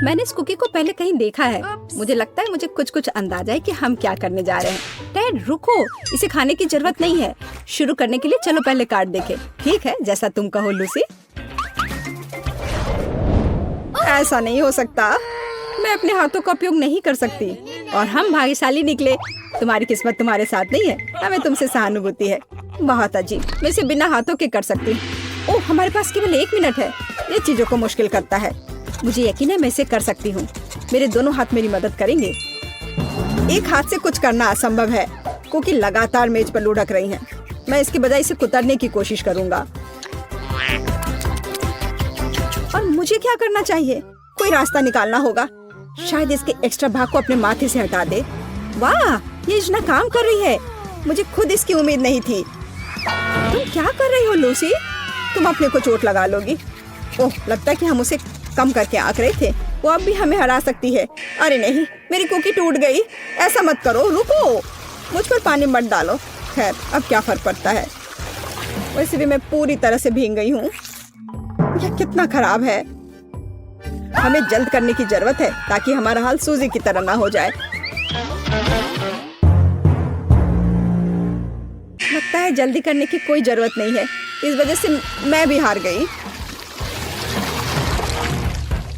मैंने इस कुकी को पहले कहीं देखा है। मुझे लगता है मुझे कुछ कुछ अंदाजा है कि हम क्या करने जा रहे हैं। डैड रुको, इसे खाने की जरूरत नहीं है। शुरू करने के लिए चलो पहले कार्ड देखें। ठीक है, जैसा तुम कहो लूसी। ऐसा नहीं हो सकता, मैं अपने हाथों का उपयोग नहीं कर सकती और हम भाग्यशाली निकले। तुम्हारी किस्मत तुम्हारे साथ नहीं है, हमें तुमसे सहानुभूति है। बहुत अजीब, मैं इसे बिना हाथों के कर सकती हूँ। ओह, हमारे पास केवल 1 मिनट है। ये चीजों को मुश्किल करता है। मुझे यकीन है मैं इसे कर सकती हूँ। मेरे दोनों हाथ मेरी मदद करेंगे। एक हाथ से कुछ करना असंभव है क्योंकि लगातार मेज पर लुढ़क रही हैं। मैं इसके बजाय इसे कुतरने की कोशिश करूंगा। और मुझे क्या करना चाहिए? कोई रास्ता निकालना होगा। शायद इसके एक्स्ट्रा भाग को अपने माथे से हटा दे। वाह, ये योजना काम कर रही है। मुझे खुद इसकी उम्मीद नहीं थी। तुम क्या कर रही हो लूसी? तुम अपने को चोट लगा लोगी। ओह, लगता है कि हम उसे कम करके आंक रहे थे। वो अब भी हमें हरा सकती है। अरे नहीं, मेरी कुकी टूट गई। ऐसा मत करो, रुको। मुझ पर पानी मत डालो। खैर, अब क्या फर्क पड़ता है। वैसे भी मैं पूरी तरह से भीग गई हूँ। यह कितना खराब है। हमें जल्द करने की जरूरत है ताकि हमारा हाल सूजी की तरह ना हो जाए। लगता है जल्दी करने की कोई जरूरत नहीं है। इस वजह से मैं भी हार गई।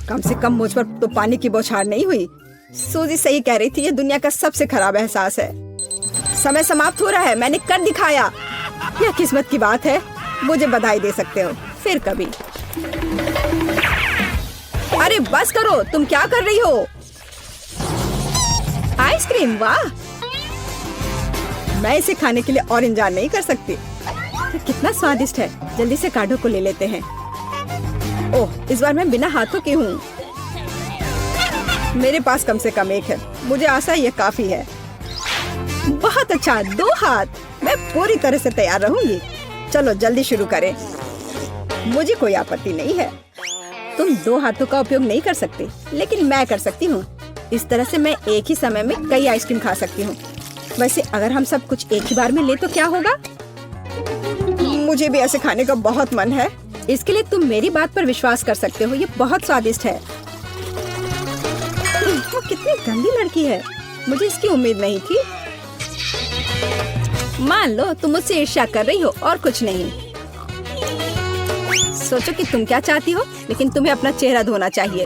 कम से कम मुझ पर तो पानी की बौछार नहीं हुई। सूजी सही कह रही थी, ये दुनिया का सबसे खराब एहसास है। समय समाप्त हो रहा है, मैंने कर दिखाया। यह किस्मत की बात है। मुझे बधाई दे सकते हो फिर कभी। अरे बस करो, तुम क्या कर रही हो? आइसक्रीम, वाह। मैं इसे खाने के लिए और इंतजार नहीं कर सकती। कितना स्वादिष्ट है। जल्दी से कार्डों को ले लेते हैं। ओह, इस बार मैं बिना हाथों की हूँ। मेरे पास कम से कम 1 है। मुझे आशा है ये काफी है। बहुत अच्छा, 2 हाथ। मैं पूरी तरह से तैयार रहूंगी। चलो जल्दी शुरू करें। मुझे कोई आपत्ति नहीं है। तुम 2 हाथों का उपयोग नहीं कर सकते, लेकिन मैं कर सकती हूँ। इस तरह से मैं एक ही समय में कई आइसक्रीम खा सकती हूँ। वैसे अगर हम सब कुछ एक ही बार में ले तो क्या होगा? मुझे भी ऐसे खाने का बहुत मन है। इसके लिए तुम मेरी बात पर विश्वास कर सकते हो। ये बहुत स्वादिष्ट है। वो कितनी गंदी लड़की है। मुझे इसकी उम्मीद नहीं थी। मान लो तुम मुझसे ईर्ष्या कर रही हो और कुछ नहीं। सोचो कि तुम क्या चाहती हो, लेकिन तुम्हें अपना चेहरा धोना चाहिए।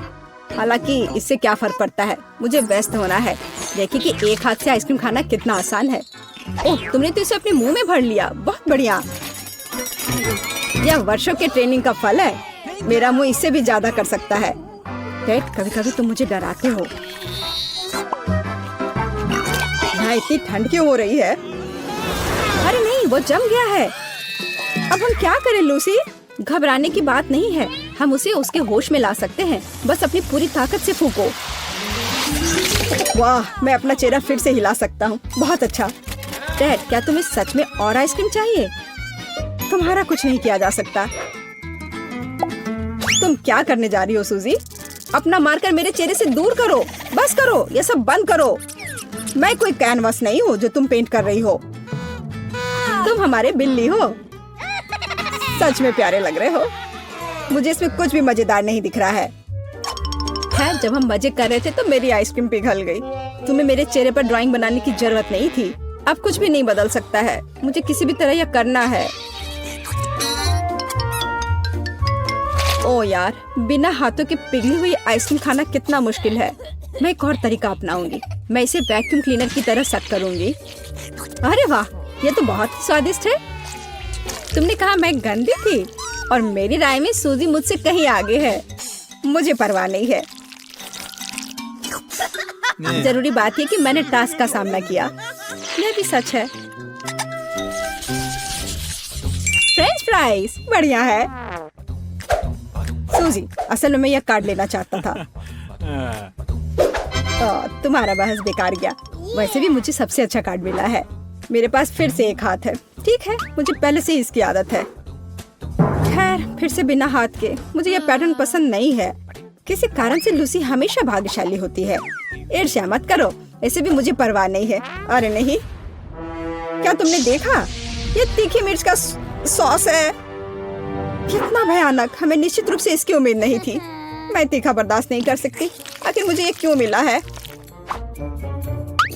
हालांकि इससे क्या फर्क पड़ता है, मुझे व्यस्त होना है। देखिए कि एक हाथ से आइसक्रीम खाना कितना आसान है। ओह, तुमने तो इसे अपने मुंह में भर लिया। बहुत बढ़िया। यह वर्षों के ट्रेनिंग का फल है। मेरा मुंह इससे भी ज्यादा कर सकता है। डैड, कभी कभी तुम मुझे डराते हो। यहाँ इतनी ठंड क्यों हो रही है? अरे नहीं, वो जम गया है। अब हम क्या करें लूसी? घबराने की बात नहीं है। हम उसे उसके होश में ला सकते हैं। बस अपनी पूरी ताकत से फूंको। वाह, मैं अपना चेहरा फिर से हिला सकता हूँ। बहुत अच्छा। डैड, क्या तुम्हें सच में और आइसक्रीम चाहिए? तुम्हारा कुछ नहीं किया जा सकता। तुम क्या करने जा रही हो सूजी? अपना मार्कर मेरे चेहरे से दूर करो। बस करो, ये सब बंद करो। मैं कोई कैनवास नहीं हूँ जो तुम पेंट कर रही हो। तुम हमारे बिल्ली हो। सच में प्यारे लग रहे हो। मुझे इसमें कुछ भी मजेदार नहीं दिख रहा है। खैर, जब हम मजे कर रहे थे तो मेरी आइसक्रीम पिघल गई। तुम्हें मेरे चेहरे पर ड्राइंग बनाने की जरूरत नहीं थी। अब कुछ भी नहीं बदल सकता है। मुझे किसी भी तरह यह करना है। ओ यार, बिना हाथों के पिघली हुई आइसक्रीम खाना कितना मुश्किल है। मैं एक और तरीका अपनाऊंगी। मैं इसे वैक्यूम क्लीनर की तरह सेट करूंगी। अरे वाह, ये तो बहुत स्वादिष्ट है। तुमने कहा मैं गंदी थी और मेरी राय में सूजी मुझसे कहीं आगे है। मुझे परवाह नहीं है। जरूरी बात है कि मैंने टास्क का सामना किया। यह भी सच है। फ्रेंच फ्राइज बढ़िया है। सूजी, असल में मैं यह कार्ड लेना चाहता था। तुम्हारा बहस बेकार गया। वैसे भी मुझे सबसे अच्छा कार्ड मिला है। मेरे पास फिर से 1 हाथ है। ठीक है, मुझे पहले से ही इसकी आदत है। खैर, फिर से बिना हाथ के। मुझे यह पैटर्न पसंद नहीं है। किसी कारण से लूसी हमेशा भाग्यशाली होती है। ईर्ष्या मत करो, ऐसे भी मुझे परवाह नहीं है। अरे नहीं, क्या तुमने देखा? ये तीखी मिर्च का सॉस है। कितना भयानक। हमें निश्चित रूप से इसकी उम्मीद नहीं थी। मैं तीखा बर्दाश्त नहीं कर सकती। आखिर मुझे ये क्यों मिला है?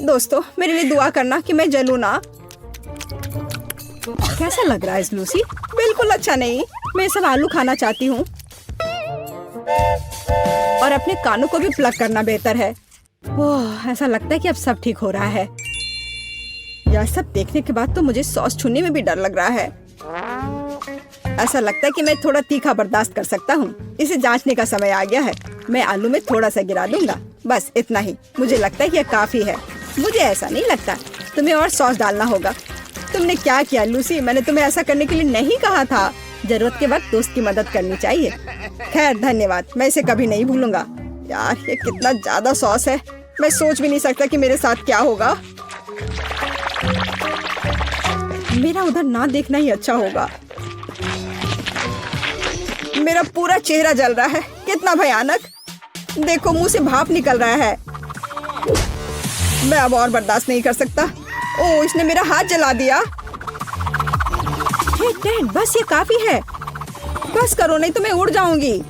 दोस्तों मेरे लिए दुआ करना कि मैं जलूं ना। कैसा लग रहा है लूसी? बिल्कुल अच्छा नहीं। मैं सब आलू खाना चाहती हूँ और अपने कानों को भी प्लग करना बेहतर है। ओह, ऐसा लगता है कि अब सब ठीक हो रहा है। यह सब देखने के बाद तो मुझे सॉस छूने में भी डर लग रहा है। ऐसा लगता है कि मैं थोड़ा तीखा बर्दाश्त कर सकता हूँ। इसे जांचने का समय आ गया है। मैं आलू में थोड़ा सा गिरा दूंगा, बस इतना ही। मुझे लगता है कि यह काफी है। मुझे ऐसा नहीं लगता, तुम्हें और सॉस डालना होगा। तुमने क्या किया लूसी? मैंने तुम्हें ऐसा करने के लिए नहीं कहा था। जरूरत के वक्त दोस्त की मदद करनी चाहिए। खैर धन्यवाद, मैं इसे कभी नहीं भूलूंगा। यार ये कितना ज्यादा सॉस है, मैं सोच भी नहीं सकता कि मेरे साथ क्या होगा। मेरा उधर ना देखना ही अच्छा होगा। मेरा पूरा चेहरा जल रहा है, कितना भयानक। देखो मुंह से भाप निकल रहा है। मैं अब और बर्दाश्त नहीं कर सकता। ओह, इसने मेरा हाथ जला दिया। हे डैड, बस ये काफी है। बस करो नहीं तो मैं उड़ जाऊंगी।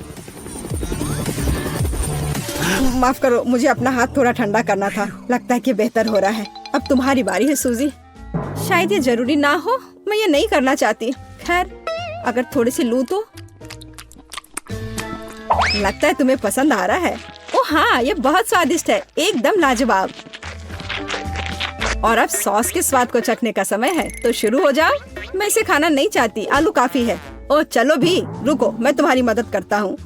माफ करो, मुझे अपना हाथ थोड़ा ठंडा करना था। लगता है कि बेहतर हो रहा है। अब तुम्हारी बारी है सूजी। शायद ये जरूरी ना हो, मैं ये नहीं करना चाहती। खैर अगर थोड़ी सी लूं तो। लगता है तुम्हें पसंद आ रहा है। ओह हाँ, ये बहुत स्वादिष्ट है, एकदम लाजवाब। और अब सॉस के स्वाद को चखने का समय है, तो शुरू हो जाओ। मैं इसे खाना नहीं चाहती, आलू काफी है। ओह चलो भी, रुको मैं तुम्हारी मदद करता हूँ।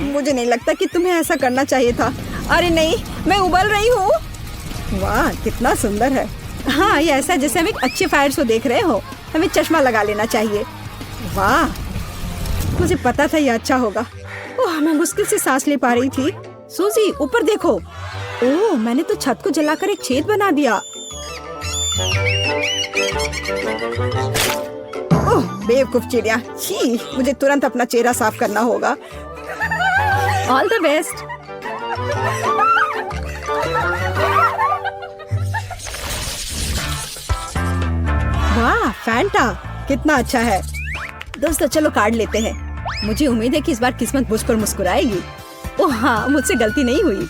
मुझे नहीं लगता कि तुम्हें ऐसा करना चाहिए था। अरे नहीं, मैं उबल रही हूँ। वाह कितना सुंदर है। हाँ ये ऐसा जैसे हम एक अच्छे फायर शो देख रहे हो। हमें चश्मा लगा लेना चाहिए। वाह, मुझे पता था ये अच्छा होगा। ओह, मैं मुश्किल से सांस ले पा रही थी। सूजी ऊपर देखो। ओह, मैंने तो छत को जलाकर एक छेद बना दिया। ओह बेवकूफ चिड़िया, छी, मुझे तुरंत अपना चेहरा साफ करना होगा। All the best. वाह फैंटा, कितना अच्छा है। दोस्तों चलो कार्ड लेते हैं। मुझे उम्मीद है कि इस बार किस्मत मुझ पर मुस्कुराएगी। ओह हाँ, मुझसे गलती नहीं हुई।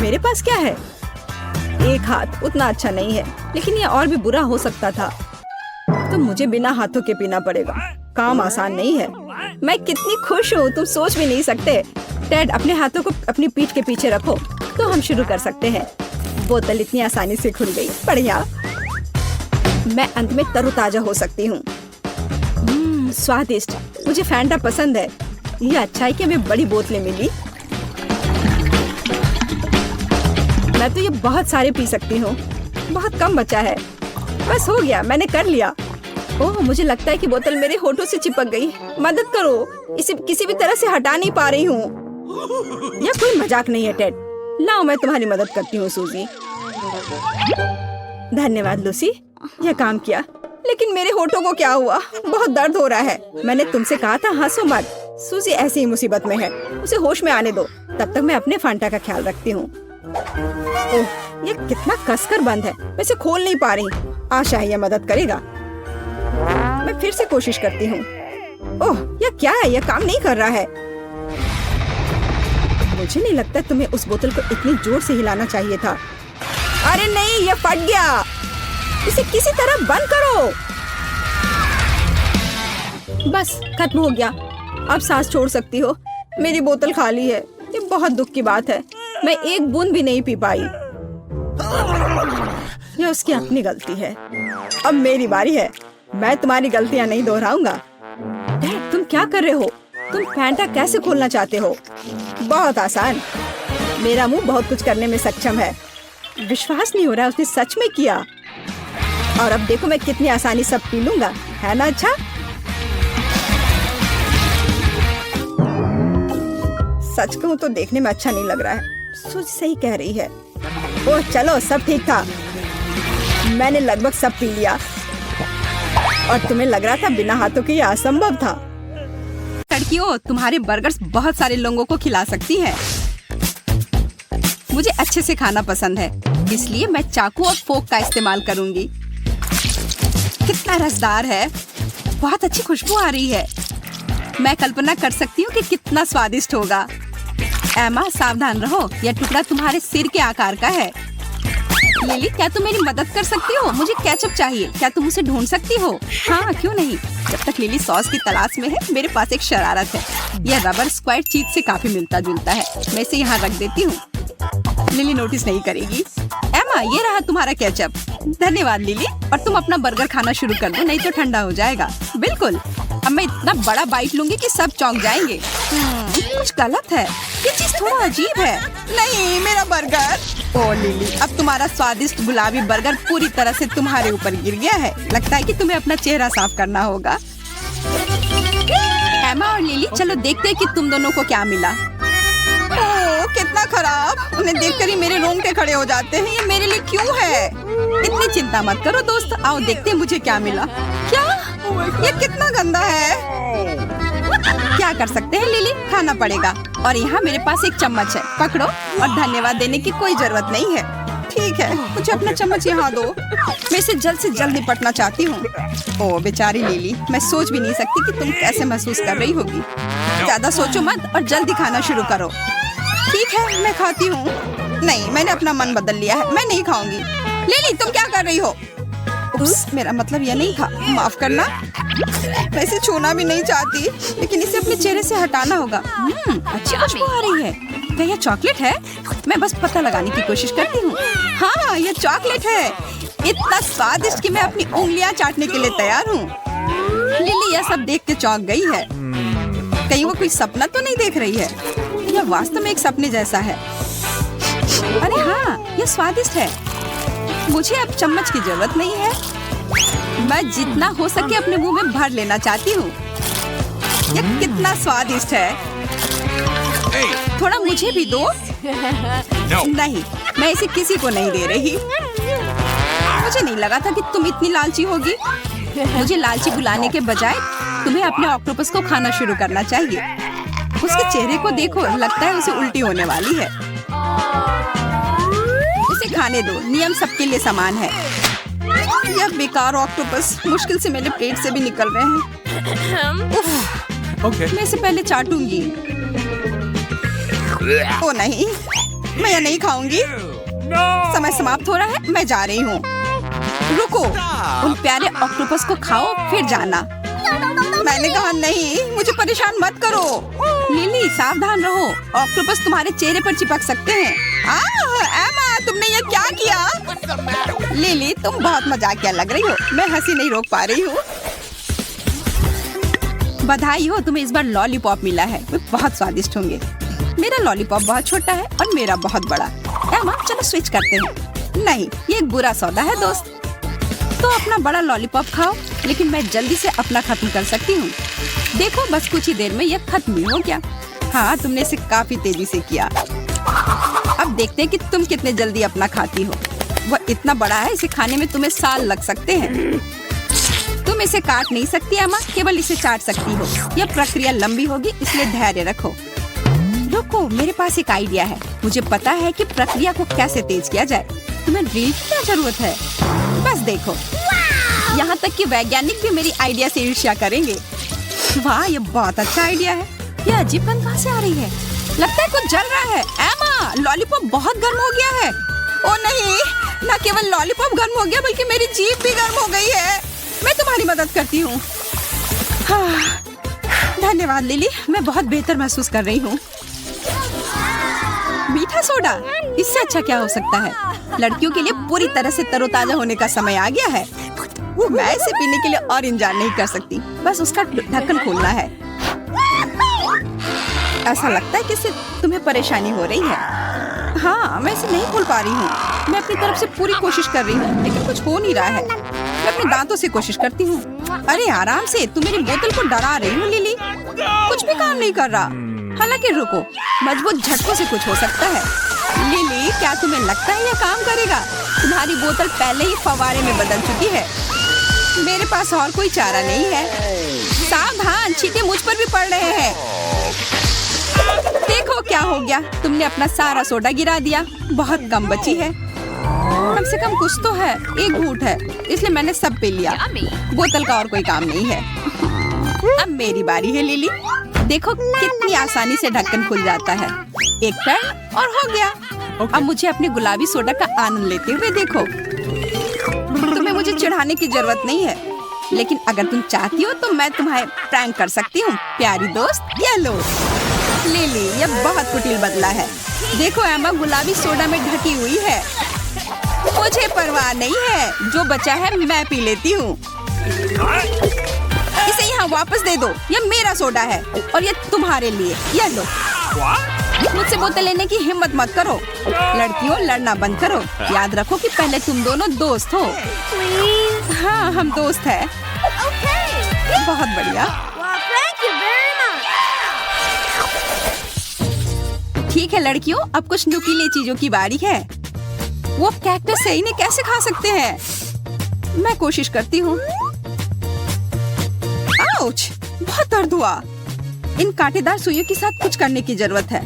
मेरे पास क्या है? एक हाथ, उतना अच्छा नहीं है, लेकिन ये और भी बुरा हो सकता था। तो मुझे बिना हाथों के पीना पड़ेगा। काम आसान नहीं है। मैं कितनी खुश हूँ, तुम सोच भी नहीं सकते। टेड अपने हाथों को अपनी पीठ के पीछे रखो, तो हम शुरू कर सकते हैं। बोतल इतनी आसानी से खुल गई, बढ़िया। मैं अंत में तरोताजा हो सकती हूँ। स्वादिष्ट, मुझे फैंटा पसंद है। ये अच्छा है कि हमें बड़ी बोतलें मिली। मैं तो ये बहुत सारे पी सकती हूँ। बहुत कम बचा है। बस हो गया, मैंने कर लिया। ओह, मुझे लगता है कि बोतल मेरे होठों से चिपक गई। मदद करो, इसे किसी भी तरह से हटा नहीं पा रही हूँ। यह कोई मजाक नहीं है टेड। लाओ मैं तुम्हारी मदद करती हूँ सूजी। धन्यवाद लूसी, यह काम किया। लेकिन मेरे होठों को क्या हुआ? बहुत दर्द हो रहा है। मैंने तुमसे कहा था हंसो मत। सूजी ऐसी ही मुसीबत में है, उसे होश में आने दो। तब तक मैं अपने फंटा का ख्याल रखती हूँ। ओह, ये कितना कसकर बंद है, मैं इसे खोल नहीं पा रही। आशा है यह मदद करेगा। मैं फिर से कोशिश करती हूँ। ओह, यह क्या है? यह काम नहीं कर रहा है। मुझे नहीं लगता तुम्हें उस बोतल को इतनी जोर से हिलाना चाहिए था। अरे नहीं, यह फट गया। इसे किसी तरह बंद करो। बस खत्म हो गया, अब सांस छोड़ सकती हो। मेरी बोतल खाली है। ये बहुत दुख की बात है। मैं एक बूंद भी नहीं पी पाई। ये उसकी अपनी गलती है। अब मेरी बारी है। मैं तुम्हारी गलतियां नहीं दोहराऊंगा। डैड, तुम क्या कर रहे हो? तुम फैंटा कैसे खोलना चाहते हो? बहुत आसान। मेरा मुंह बहुत कुछ करने में सक्षम है। विश्वास नहीं हो रहा उसने सच में किया। और अब देखो मैं कितनी आसानी सब पी लूंगा, है ना? अच्छा, सच कहूं तो देखने में अच्छा नहीं लग रहा है। सूजी सही कह रही है। ओह चलो, सब ठीक था। मैंने लगभग सब पी लिया। और तुम्हें लग रहा था बिना हाथों के ये असंभव था। लड़कियों, तुम्हारे बर्गर्स बहुत सारे लोगों को खिला सकती हैं। मुझे अच्छे से खाना पसंद है, इसलिए मैं चाकू और फोक का इस्तेमाल करूंगी। कितना कितना रसदार है, बहुत अच्छी खुशबू आ रही है। मैं कल्पना कर सकती हूँ कि कितना स्वादिष्ट होगा। एमा सावधान रहो, यह टुकड़ा तुम्हारे सिर के आकार का है। लिली, क्या तुम मेरी मदद कर सकती हो? मुझे केचप चाहिए, क्या तुम उसे ढूंढ सकती हो? हाँ, क्यों नहीं। जब तक लिली सॉस की तलाश में है, मेरे पास एक शरारत है। यह रबर स्क्वायर चीज से काफी मिलता जुलता है। मैं इसे यहाँ रख देती हूँ, लिली नोटिस नहीं करेगी। एमा, ये रहा तुम्हारा केचप। धन्यवाद लिली। और तुम अपना बर्गर खाना शुरू कर दो, नहीं तो ठंडा हो जाएगा। बिल्कुल, अब मैं इतना बड़ा बाइट लूंगी कि सब चौंक जाएंगे। कुछ गलत है, ये चीज थोड़ा अजीब है। नहीं, मेरा बर्गर। ओ लिली, अब तुम्हारा स्वादिष्ट गुलाबी बर्गर पूरी तरह से तुम्हारे ऊपर गिर गया है। लगता है कि तुम्हें अपना चेहरा साफ करना होगा। एमा और लिली, चलो देखते हैं कि तुम दोनों को क्या मिला। ओह, कितना खराब। उन्हें देखकर ही मेरे रोंगटे खड़े हो जाते हैं। ये मेरे लिए क्यों है? इतनी चिंता मत करो दोस्त, आओ देखते हैं मुझे क्या मिला। क्या? ये कितना गंदा है। क्या कर सकते हैं लिली, खाना पड़ेगा। और यहाँ मेरे पास एक चम्मच है, पकड़ो। और धन्यवाद देने की कोई जरूरत नहीं है। ठीक है, मुझे अपना चम्मच यहाँ दो। मैं इसे जल्द से जल्द निपटना चाहती हूँ। ओह बेचारी लिली, मैं सोच भी नहीं सकती कि तुम कैसे महसूस कर रही होगी। ज्यादा सोचो मत और जल्दी खाना शुरू करो। ठीक है, मैं खाती हूँ। नहीं, मैंने अपना मन बदल लिया है, मैं नहीं खाऊंगी। लिली, तुम क्या कर रही हो? उप्स, मेरा मतलब यह नहीं था, माफ करना। मैं इसे छूना भी नहीं चाहती, लेकिन इसे अपने चेहरे से हटाना होगा। अच्छी खुशबू आ रही है। क्या यह चॉकलेट है? मैं बस पता लगाने की कोशिश करती हूँ। हाँ, यह चॉकलेट है। इतना स्वादिष्ट कि मैं अपनी उंगलियां चाटने के लिए तैयार हूँ। लिली यह सब देख के चौंक गई है। कहीं वो कोई सपना तो नहीं देख रही है? यह वास्तव में एक सपने जैसा है। अरे हाँ, यह स्वादिष्ट है। मुझे अब चम्मच की जरूरत नहीं है। मैं जितना हो सके अपने मुंह में भर लेना चाहती हूँ। यह कितना स्वादिष्ट है। थोड़ा मुझे भी दो। नहीं, मैं इसे किसी को नहीं दे रही। मुझे नहीं लगा था कि तुम इतनी लालची होगी। मुझे लालची बुलाने के बजाय तुम्हें अपने ऑक्टोपस को खाना शुरू करना चाहिए। उसके चेहरे को देखो, लगता है उसे उल्टी होने वाली है। उसे खाने दो, नियम सबके लिए समान है। यह बेकार ऑक्टोपस मुश्किल से मेरे पेट से भी निकल रहे हैं। उफ, मैं इसे पहले चाटूंगी। ओ नहीं, मैं यह नहीं खाऊंगी। समय समाप्त हो रहा है, मैं जा रही हूँ। रुको, उन प्यारे ऑक्टोपस को खाओ फिर जाना। मैंने कहा नहीं, मुझे परेशान मत करो। लिली, सावधान रहो, ऑक्टोपस तुम्हारे चेहरे पर चिपक सकते हैं। एमा, तुमने ये क्या किया? लिली, तुम बहुत मजाकिया लग रही हो। मैं हंसी नहीं रोक पा रही हूँ। बधाई हो, तुम्हें इस बार लॉलीपॉप मिला है। वे बहुत स्वादिष्ट होंगे। मेरा लॉलीपॉप बहुत छोटा है और मेरा बहुत बड़ा। एमा, चलो स्विच करते हैं। नहीं, ये एक बुरा सौदा है दोस्त। तो अपना बड़ा लॉलीपॉप खाओ, लेकिन मैं जल्दी से अपना खत्म कर सकती हूँ। देखो, बस कुछ ही देर में यह खत्म ही हो गया। हाँ, तुमने इसे काफी तेजी से किया। अब देखते हैं कि तुम कितने जल्दी अपना खाती हो। वह इतना बड़ा है, इसे खाने में तुम्हें साल लग सकते हैं। तुम इसे काट नहीं सकती एमा, केवल इसे चाट सकती हो। यह प्रक्रिया लंबी होगी, इसलिए धैर्य रखो। रुको, मेरे पास एक आइडिया है। मुझे पता है कि प्रक्रिया को कैसे तेज किया जाए। तुम्हें ड्रिल की क्या जरूरत है? बस देखो, यहाँ तक कि वैज्ञानिक भी मेरी आइडिया से ईर्ष्या करेंगे। वाह, ये बहुत अच्छा आइडिया है। यह अजीब गंध कहाँ से आ रही है? लगता है कुछ जल रहा है। एमा, लॉलीपॉप बहुत गर्म हो गया है। ओ नहीं, न केवल लॉलीपॉप गर्म हो गया, बल्कि मेरी जीभ भी गर्म हो गई है। मैं तुम्हारी मदद करती हूँ। हाँ, धन्यवाद लिली, मैं बहुत बेहतर महसूस कर रही हूँ। मीठा सोडा, इससे अच्छा क्या हो सकता है? लड़कियों के लिए पूरी तरह से तरोताजा होने का समय आ गया है। मैं इसे पीने के लिए और इंतजार नहीं कर सकती। बस उसका ढक्कन खोलना है। ऐसा लगता है कि इससे तुम्हें परेशानी हो रही है। हाँ, मैं इसे नहीं खोल पा रही हूँ। मैं अपनी तरफ से पूरी कोशिश कर रही हूँ, लेकिन कुछ हो नहीं रहा है। मैं अपने दांतों से कोशिश करती हूँ। अरे आराम से, तुम मेरी बोतल को डरा रही हो लिली। कुछ भी काम नहीं कर रहा। हालांकि रुको, मजबूत झटकों से कुछ हो सकता है। लिली, क्या तुम्हें लगता है यह काम करेगा? तुम्हारी बोतल पहले ही फव्वारे में बदल चुकी है। मेरे पास और कोई चारा नहीं है। सावधान, छींटे मुझ पर भी पड़ रहे हैं। देखो क्या हो गया, तुमने अपना सारा सोडा गिरा दिया। बहुत कम बची है। कम से कम कुछ तो है। एक घूंट है, इसलिए मैंने सब पी लिया। बोतल का और कोई काम नहीं है। अब मेरी बारी है लिली। देखो कितनी आसानी से ढक्कन खुल जाता है। एक टर्न और हो गया। अब मुझे अपने गुलाबी सोडा का आनंद लेते हुए देखो। तुम्हें मुझे चिढ़ाने की जरूरत नहीं है, लेकिन अगर तुम चाहती हो तो मैं तुम्हें प्रैंक कर सकती हूँ। प्यारी दोस्त, ये लो। लिली, ये बहुत कुटिल बदला है। देखो एम्मा गुलाबी सोडा में ढकी हुई है। मुझे परवाह नहीं है, जो बचा है मैं पी लेती हूँ। इसे यहाँ वापस दे दो, ये मेरा सोडा है और ये तुम्हारे लिए। ये लो। मुझसे बोतल लेने की हिम्मत मत करो। लड़कियों, लड़ना बंद करो। याद रखो कि पहले तुम दोनों दोस्त हो। हाँ, हम दोस्त हैं। बहुत बढ़िया। ठीक है लड़कियों, अब कुछ नुकीले चीजों की बारी है। वो कैक्टस है, इन्हें कैसे खा सकते हैं? मैं कोशिश करती हूँ। आउच! बहुत दर्द हुआ। इन कांटेदार सुइयों के साथ कुछ करने की जरूरत है।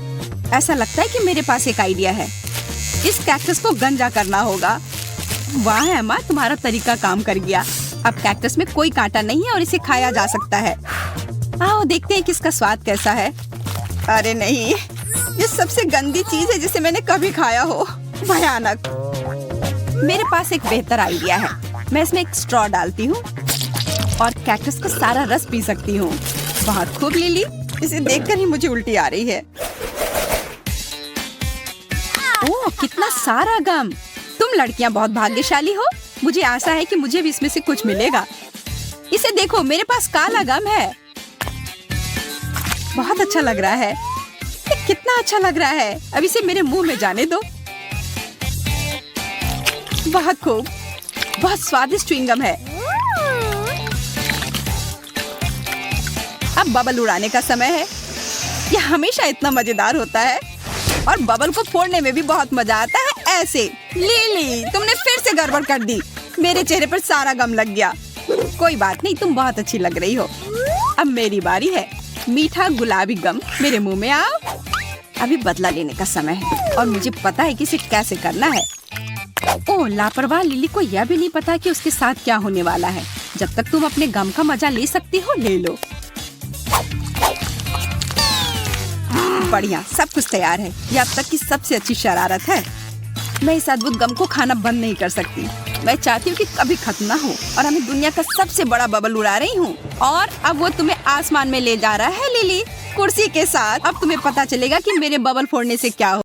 ऐसा लगता है कि मेरे पास एक आइडिया है। इस कैक्टस को गंजा करना होगा। वाह एम्मा, तुम्हारा तरीका काम कर गया। अब कैक्टस में कोई कांटा नहीं है और इसे खाया जा सकता है। आओ देखते हैं कि इसका स्वाद कैसा है। अरे नहीं, ये सबसे गंदी चीज है जिसे मैंने कभी खाया हो। भयानक। मेरे पास एक बेहतर आइडिया है। मैं इसमें एक स्ट्रॉ डालती हूँ और कैक्टस का सारा रस पी सकती हूँ। बहुत खूब लिली, इसे देखकर ही मुझे उल्टी आ रही है। ओह, कितना सारा गम। तुम लड़कियां बहुत भाग्यशाली हो। मुझे आशा है कि मुझे भी इसमें से कुछ मिलेगा। इसे देखो, मेरे पास काला गम है। बहुत अच्छा लग रहा है। ये कितना अच्छा लग रहा है। अब इसे मेरे मुंह में जाने दो। बहुत खूब, बहुत स्वादिष्ट च्युइंगम है। अब बबल उड़ाने का समय है। यह हमेशा इतना मजेदार होता है और बबल को फोड़ने में भी बहुत मजा आता है। ऐसे। लिली, तुमने फिर से गड़बड़ कर दी। मेरे चेहरे पर सारा गम लग गया। कोई बात नहीं, तुम बहुत अच्छी लग रही हो। अब मेरी बारी है। मीठा गुलाबी गम मेरे मुंह में आओ। अभी बदला लेने का समय है और मुझे पता है कि इसे कैसे करना है। ओह, लापरवाह लिली को यह भी नहीं पता कि उसके साथ क्या होने वाला है। जब तक तुम अपने गम का मजा ले सकती हो, ले लो। बढ़िया, सब कुछ तैयार है। यह अब तक की सबसे अच्छी शरारत है। मैं इस अद्भुत गम को खाना बंद नहीं कर सकती। मैं चाहती हूँ कि कभी खत्म ना हो और मैं दुनिया का सबसे बड़ा बबल उड़ा रही हूँ। और अब वो तुम्हें आसमान में ले जा रहा है लिली, कुर्सी के साथ। अब तुम्हें पता चलेगा कि मेरे बबल फोड़ने से क्या हो।